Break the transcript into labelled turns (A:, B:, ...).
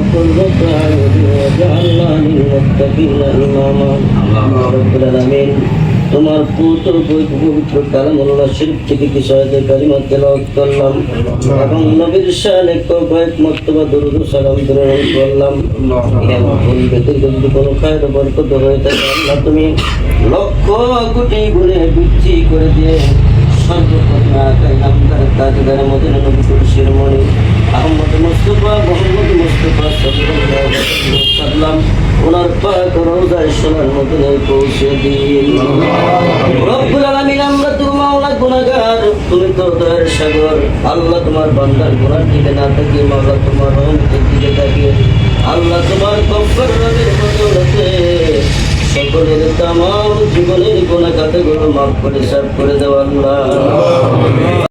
A: وقرة أعين واجعلنا للمتقين إماما رب العالمين তোমার পবিত্র কালামুল্লাহ শরীফ থেকে কিছু আয়াতের কালিমা তেলাওয়াত করলাম এবং নবীর শানে কয়েক মর্তবা দরুদ ও সালাম প্রেরণ করলাম। এমন ভেতর যদি কোনো খায়ের বরকত হয়ে থাকে আল্লাহ তুমি লক্ষ কোটি গুণে বৃদ্ধি করে দিয়ে সর্বপ্রথমে আকাই নামদার তাজদার মদিনা নবী শিরোমণি আহমদ মুস্তফা মোহাম্মদ মুস্তফা সাল্লাল্লাহু আলাইহি ওয়াসাল্লাম ওনার পাক রওজায় সোনার মদিনায় পৌঁছে দিন। রব্বুল আলামিন আমরা তো মাওলা গুনাহগার, তুমি তো দয়ার সাগর। আল্লাহ তোমার বান্দার গুনার দিকে না তাকিয়ে মাওলা তোমার রহমতের দিকে তাকিয়ে আল্লাহ তোমার গফফার রবের বদৌলতে সকলের তামাম জীবনের গুনাহ খাতাগুলো মাফ করে সাফ করে দাও আল্লাহ।